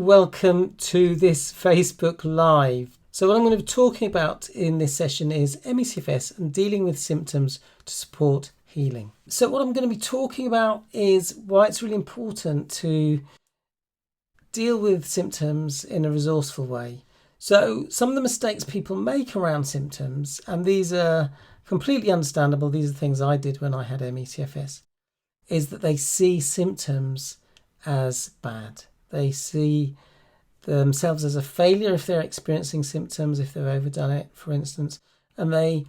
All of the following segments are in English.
welcome to this Facebook Live. So what I'm going to be talking about in this session is ME/CFS and dealing with symptoms to support healing. So what I'm going to be talking about is why it's really important to deal with symptoms in a resourceful way. So some of the mistakes people make around symptoms, and these are completely understandable, these are things I did when I had ME/CFS, is that they see symptoms as bad. They see themselves as a failure if they're experiencing symptoms, if they've overdone it, for instance, and they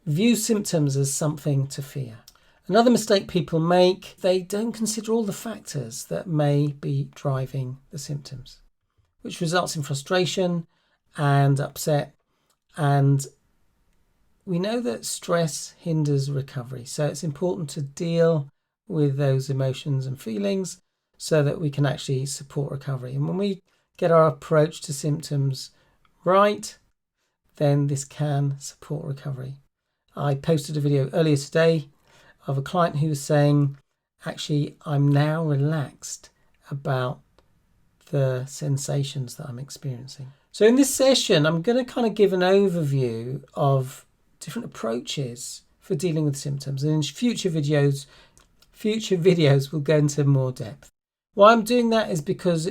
view symptoms as something to fear. Another mistake people make, they don't consider all the factors that may be driving the symptoms, which results in frustration and upset. And we know that stress hinders recovery, so it's important to deal with those emotions and feelings so that we can actually support recovery. And when we get our approach to symptoms right, then this can support recovery. I posted a video earlier today of a client who was saying, actually, I'm now relaxed about the sensations that I'm experiencing. So in this session, I'm going to kind of give an overview of different approaches for dealing with symptoms. And in future videos we'll go into more depth. Why I'm doing that is because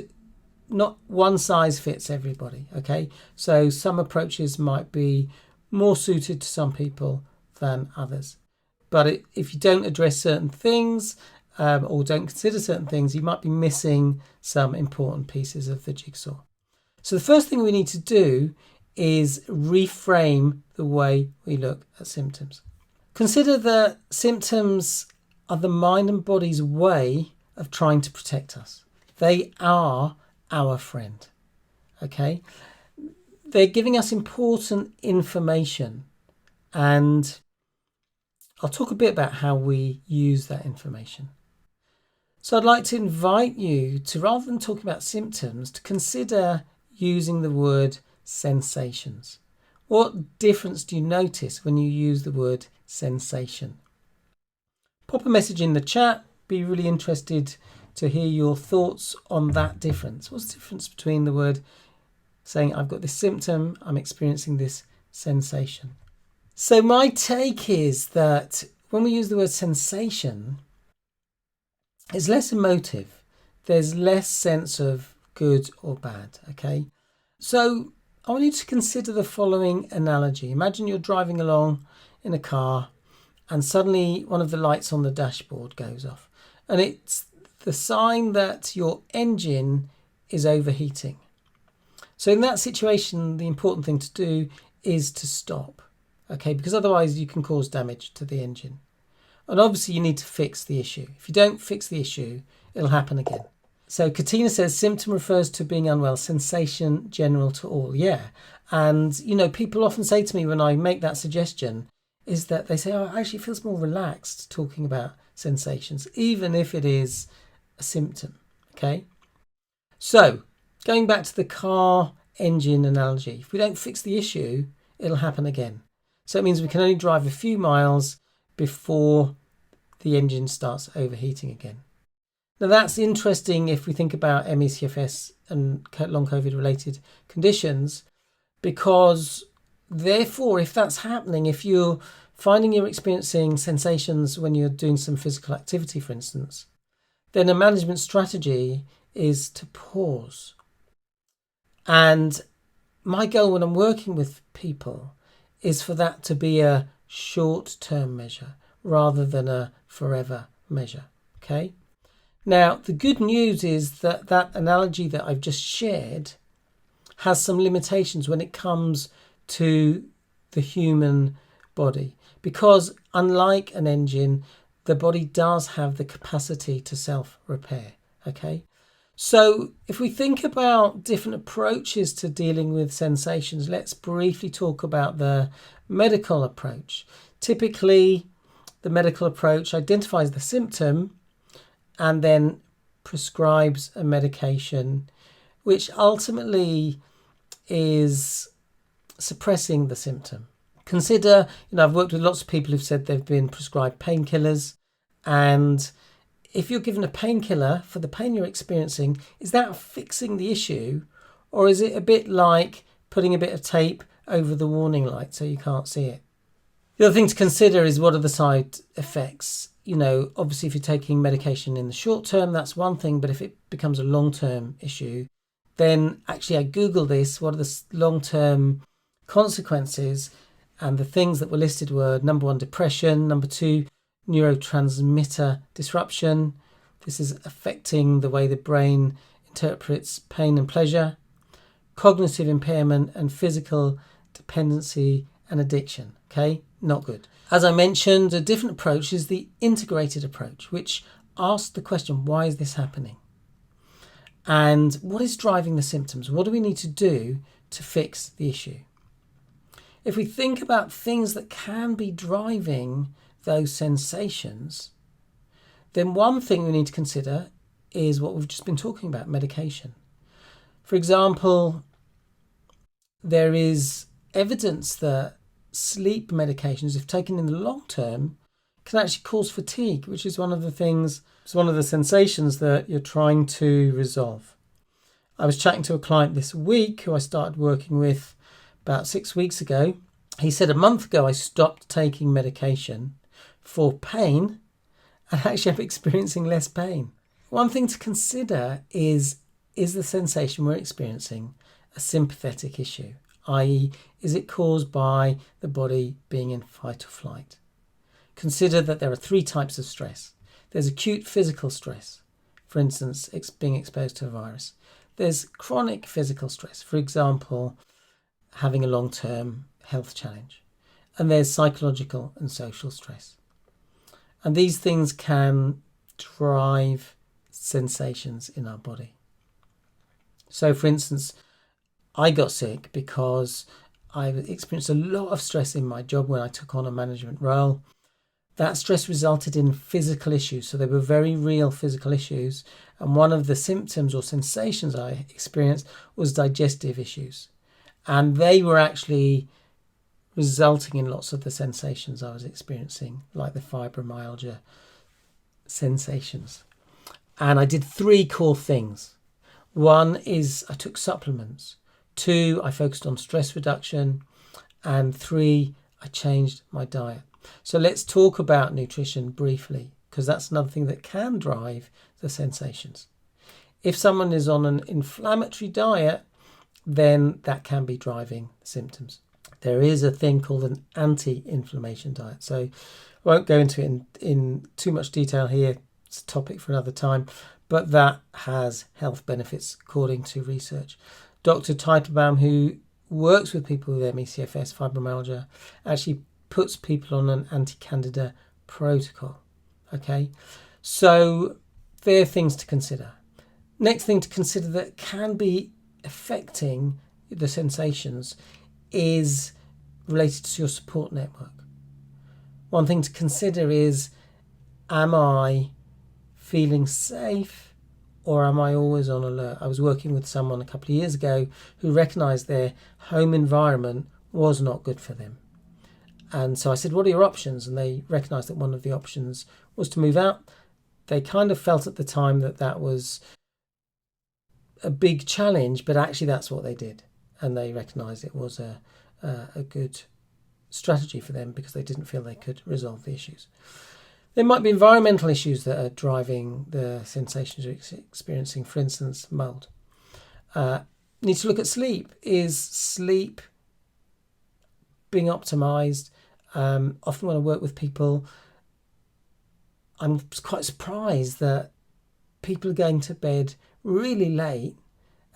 not one size fits everybody, okay? So some approaches might be more suited to some people than others. But if you don't address certain things or don't consider certain things, you might be missing some important pieces of the jigsaw. So the first thing we need to do is reframe the way we look at symptoms. Consider that symptoms are the mind and body's way of trying to protect us. They are our friend, okay? They're giving us important information, and I'll talk a bit about how we use that information. So I'd like to invite you to, rather than talking about symptoms, to consider using the word sensations. What difference do you notice when you use the word sensation? Pop a message in the chat. Be really interested to hear your thoughts on that difference. What's the difference between the word saying I've got this symptom, I'm experiencing this sensation? So my take is that when we use the word sensation, it's less emotive. There's less sense of good or bad, okay? So I want you to consider the following analogy. Imagine you're driving along in a car and suddenly one of the lights on the dashboard goes off. And it's the sign that your engine is overheating. So in that situation, the important thing to do is to stop, okay? Because otherwise you can cause damage to the engine. And obviously you need to fix the issue. If you don't fix the issue, it'll happen again. So Katina says, symptom refers to being unwell, sensation general to all. Yeah. And, people often say to me when I make that suggestion is that they say, oh, it actually feels more relaxed talking about sensations, even if it is a symptom. Okay. So going back to the car engine analogy, if we don't fix the issue, it'll happen again. So it means we can only drive a few miles before the engine starts overheating again. Now that's interesting if we think about ME/CFS and long COVID related conditions, because therefore if that's happening, if you're finding you're experiencing sensations when you're doing some physical activity, for instance, then a management strategy is to pause. And my goal when I'm working with people is for that to be a short-term measure rather than a forever measure, okay? Now, the good news is that that analogy that I've just shared has some limitations when it comes to the human body, because unlike an engine, the body does have the capacity to self-repair, okay? So if we think about different approaches to dealing with sensations, let's briefly talk about the medical approach. Typically, the medical approach identifies the symptom and then prescribes a medication, which ultimately is suppressing the symptom. Consider, I've worked with lots of people who've said they've been prescribed painkillers, and if you're given a painkiller for the pain you're experiencing, is that fixing the issue, or is it a bit like putting a bit of tape over the warning light so you can't see it? The other thing to consider is, what are the side effects? Obviously if you're taking medication in the short term, that's one thing, but if it becomes a long-term issue, then actually I Googled this, what are the long-term consequences? And the things that were listed were, number 1, depression, number 2, neurotransmitter disruption. This is affecting the way the brain interprets pain and pleasure, cognitive impairment, and physical dependency and addiction. Okay, not good. As I mentioned, a different approach is the integrated approach, which asks the question, why is this happening? And what is driving the symptoms? What do we need to do to fix the issue? If we think about things that can be driving those sensations, then one thing we need to consider is what we've just been talking about, medication. For example, there is evidence that sleep medications, if taken in the long term, can actually cause fatigue, which is one of the sensations that you're trying to resolve. I was chatting to a client this week who I started working with about 6 weeks ago. He said, a month ago I stopped taking medication for pain, and actually I'm experiencing less pain. One thing to consider is the sensation we're experiencing a sympathetic issue, i.e., is it caused by the body being in fight or flight? Consider that there are 3 types of stress. There's acute physical stress, for instance, being exposed to a virus. There's chronic physical stress, for example, having a long-term health challenge. And there's psychological and social stress. And these things can drive sensations in our body. So, for instance, I got sick because I experienced a lot of stress in my job when I took on a management role. That stress resulted in physical issues. So they were very real physical issues. And one of the symptoms or sensations I experienced was digestive issues. And they were actually resulting in lots of the sensations I was experiencing, like the fibromyalgia sensations. And I did 3 core things. 1 is I took supplements. 2, I focused on stress reduction. And 3, I changed my diet. So let's talk about nutrition briefly, because that's another thing that can drive the sensations. If someone is on an inflammatory diet, then that can be driving symptoms. There is a thing called an anti-inflammation diet. So I won't go into it in too much detail here. It's a topic for another time, but that has health benefits according to research. Dr. Teitelbaum, who works with people with ME/CFS, fibromyalgia, actually puts people on an anti-candida protocol. Okay, so there are things to consider. Next thing to consider that can be affecting the sensations is related to your support network. One thing to consider is, am I feeling safe or am I always on alert? I was working with someone a couple of years ago who recognised their home environment was not good for them. And so I said, what are your options? And they recognised that one of the options was to move out. They kind of felt at the time that that was a big challenge, but actually that's what they did. And they recognised it was a good strategy for them because they didn't feel they could resolve the issues. There might be environmental issues that are driving the sensations you're experiencing, for instance, mold. Need to look at sleep. Is sleep being optimised? Often when I work with people, I'm quite surprised that people are going to bed really late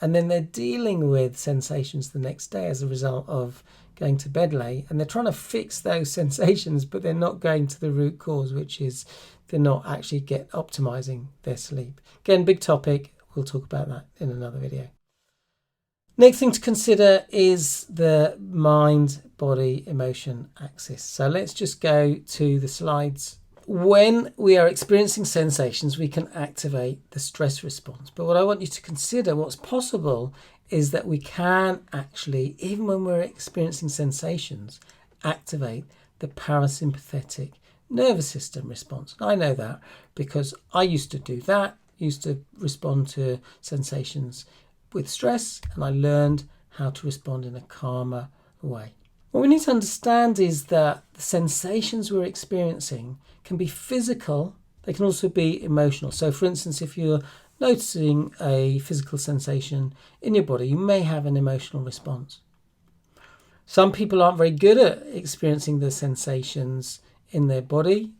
and then they're dealing with sensations the next day as a result of going to bed late, and they're trying to fix those sensations, but they're not going to the root cause, which is they're not actually optimizing their sleep. Again, big topic. We'll talk about that in another video. Next thing to consider is the mind, body, emotion axis. So let's just go to the slides. When we are experiencing sensations, we can activate the stress response. But what I want you to consider, what's possible, is that we can actually, even when we're experiencing sensations, activate the parasympathetic nervous system response. And I know that because I used to do that, used to respond to sensations with stress, and I learned how to respond in a calmer way. What we need to understand is that the sensations we're experiencing can be physical, they can also be emotional. So for instance, if you're noticing a physical sensation in your body, you may have an emotional response. Some people aren't very good at experiencing the sensations in their body,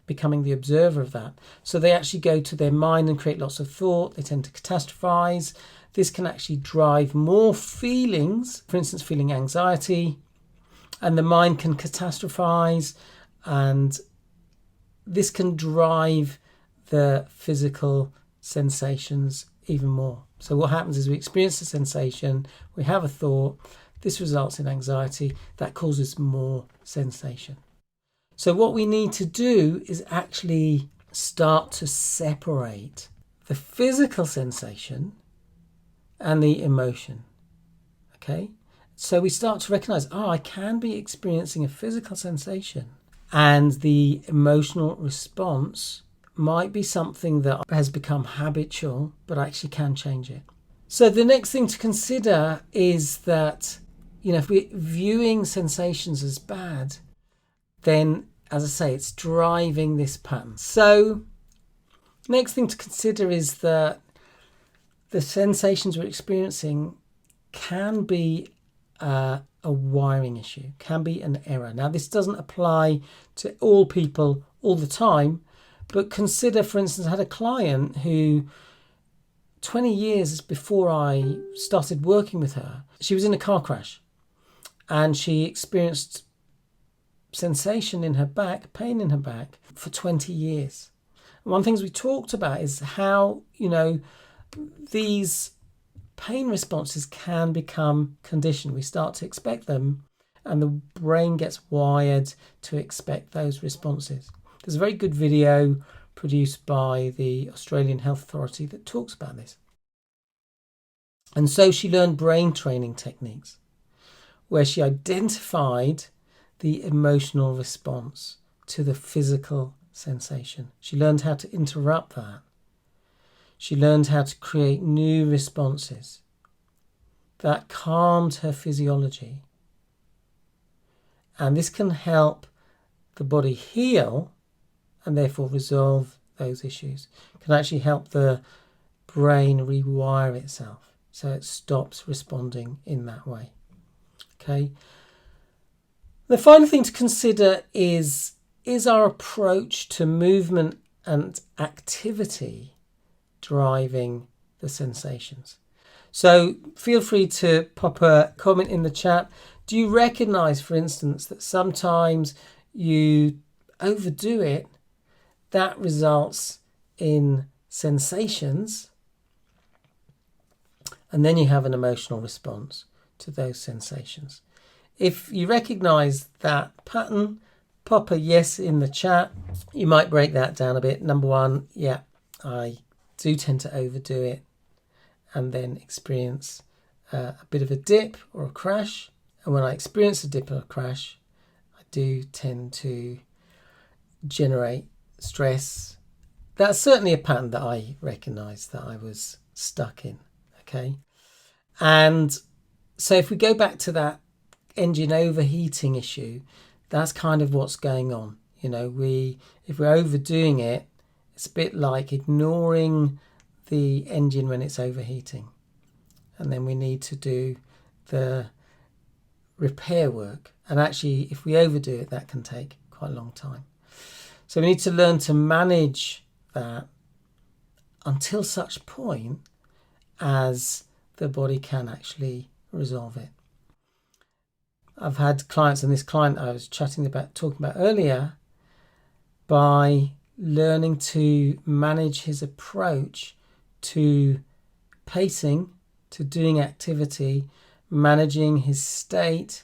becoming the observer of that. So they actually go to their mind and create lots of thought. They tend to catastrophize. This can actually drive more feelings, for instance, feeling anxiety, and the mind can catastrophize, and this can drive the physical sensations even more. So what happens is we experience a sensation, we have a thought, this results in anxiety, that causes more sensation. So what we need to do is actually start to separate the physical sensation and the emotion. Okay? So we start to recognize, I can be experiencing a physical sensation, and the emotional response might be something that has become habitual, but I actually can change it. So the next thing to consider is that, if we're viewing sensations as bad, then, as I say, it's driving this pattern. So next thing to consider is that the sensations we're experiencing can be a wiring issue, can be an error. Now, this doesn't apply to all people all the time, but consider, for instance, I had a client who 20 years before I started working with her, she was in a car crash and she experienced sensation in her back, pain in her back for 20 years. And one of the things we talked about is how, these pain responses can become conditioned. We start to expect them and the brain gets wired to expect those responses. There's a very good video produced by the Australian Health Authority that talks about this. And so she learned brain training techniques where she identified the emotional response to the physical sensation. She learned how to interrupt that. She learned how to create new responses that calmed her physiology. And this can help the body heal and therefore resolve those issues. It can actually help the brain rewire itself so it stops responding in that way. Okay. The final thing to consider is our approach to movement and activity driving the sensations? So feel free to pop a comment in the chat. Do you recognize, for instance, that sometimes you overdo it, that results in sensations, and then you have an emotional response to those sensations? If you recognize that pattern, pop a yes in the chat. You might break that down a bit. Number one, yeah, I do tend to overdo it and then experience a bit of a dip or a crash. And when I experience a dip or a crash, I do tend to generate stress. That's certainly a pattern that I recognised that I was stuck in. Okay. And so if we go back to that engine overheating issue, that's kind of what's going on. If we're overdoing it, it's a bit like ignoring the engine when it's overheating. And then we need to do the repair work. And actually, if we overdo it, that can take quite a long time. So we need to learn to manage that until such point as the body can actually resolve it. I've had clients, and this client I was talking about earlier, by learning to manage his approach to pacing, to doing activity, managing his state,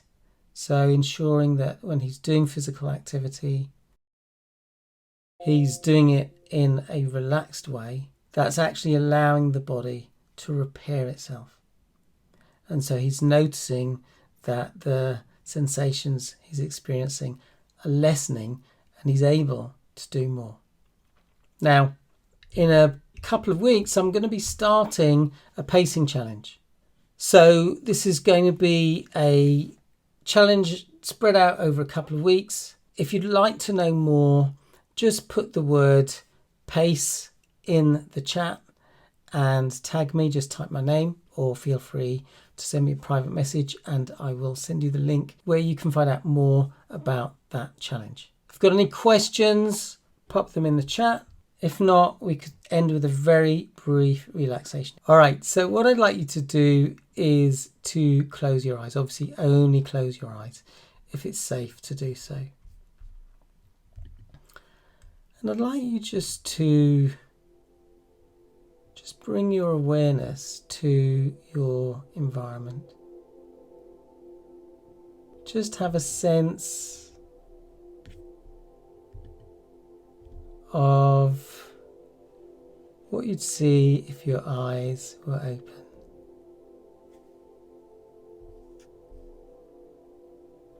so ensuring that when he's doing physical activity, he's doing it in a relaxed way that's actually allowing the body to repair itself. And so he's noticing that the sensations he's experiencing are lessening and he's able to do more. Now, in a couple of weeks, I'm going to be starting a pacing challenge. So this is going to be a challenge spread out over a couple of weeks. If you'd like to know more, just put the word pace in the chat and tag me, just type my name, or feel free to send me a private message and I will send you the link where you can find out more about that challenge. If you've got any questions, pop them in the chat. If not, we could end with a very brief relaxation. All right, so what I'd like you to do is to close your eyes. Obviously, only close your eyes if it's safe to do so. And I'd like you just to bring your awareness to your environment. Just have a sense of what you'd see if your eyes were open.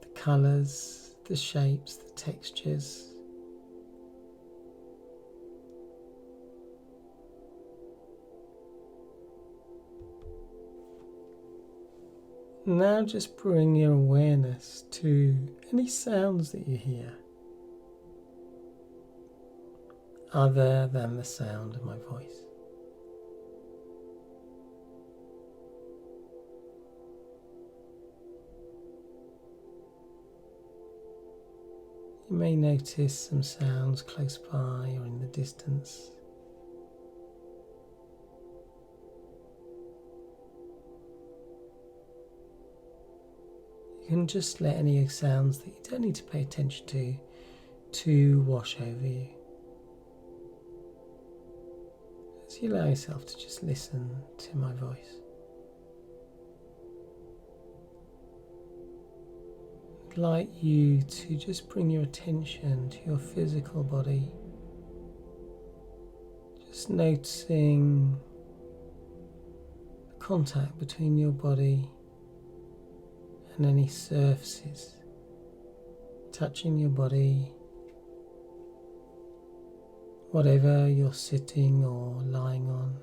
The colours, the shapes, the textures. Now just bring your awareness to any sounds that you hear, other than the sound of my voice. You may notice some sounds close by or in the distance. You can just let any sounds that you don't need to pay attention to wash over you. As you allow yourself to just listen to my voice. I'd like you to just bring your attention to your physical body. Just noticing the contact between your body and any surfaces touching your body, whatever you're sitting or lying on.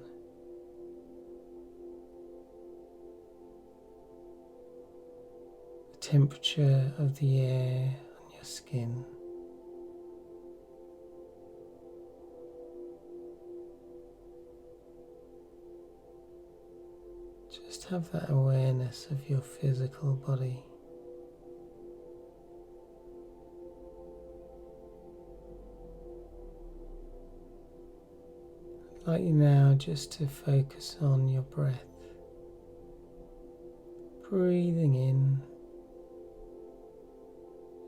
The temperature of the air on your skin. Just have that awareness of your physical body. I'd like you now just to focus on your breath. Breathing in,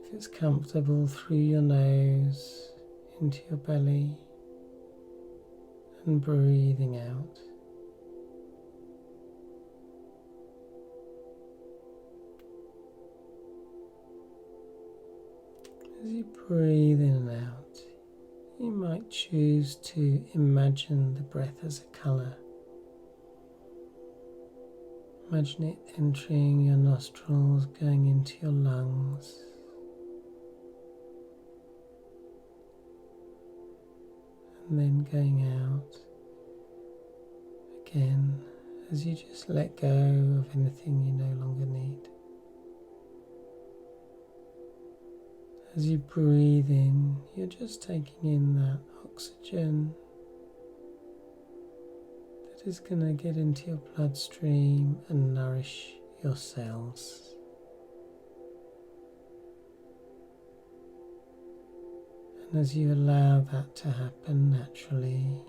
if it's comfortable, through your nose into your belly, and breathing out. As you breathe in and out, you might choose to imagine the breath as a colour. Imagine it entering your nostrils, going into your lungs, and then going out again as you just let go of anything you no longer need. As you breathe in, you're just taking in that oxygen that is going to get into your bloodstream and nourish your cells. And as you allow that to happen naturally,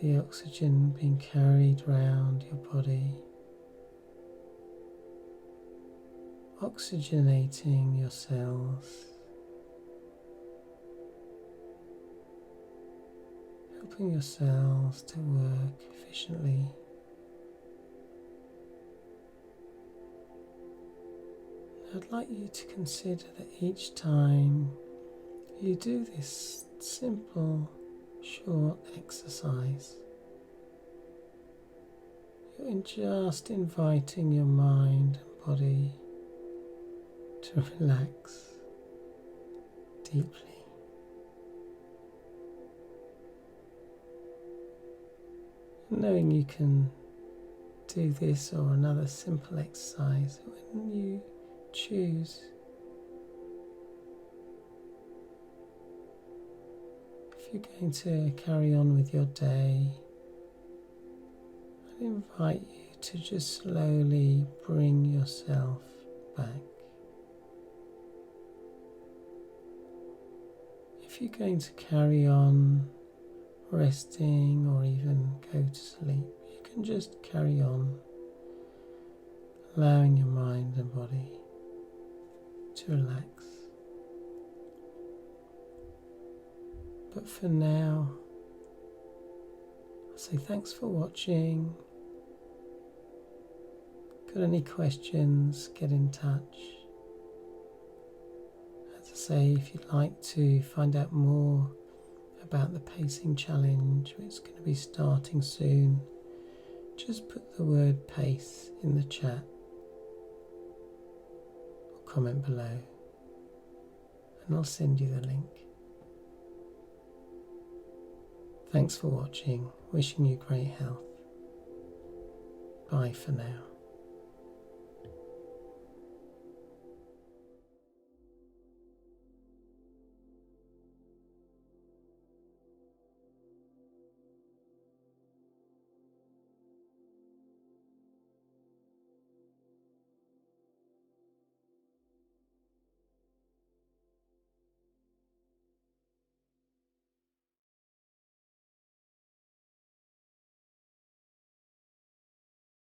the oxygen being carried round your body, oxygenating your cells, helping your cells to work efficiently. I'd like you to consider that each time you do this simple, short exercise, you're just inviting your mind and body to relax deeply. Knowing you can do this or another simple exercise when you choose. If you're going to carry on with your day, I invite you to just slowly bring yourself back. If you're going to carry on resting or even go to sleep, you can just carry on, allowing your mind and body to relax. But for now, I say thanks for watching. Got any questions, get in touch. As I say, if you'd like to find out more about the pacing challenge, which is going to be starting soon, just put the word pace in the chat or comment below and I'll send you the link. Thanks for watching, wishing you great health. Bye for now.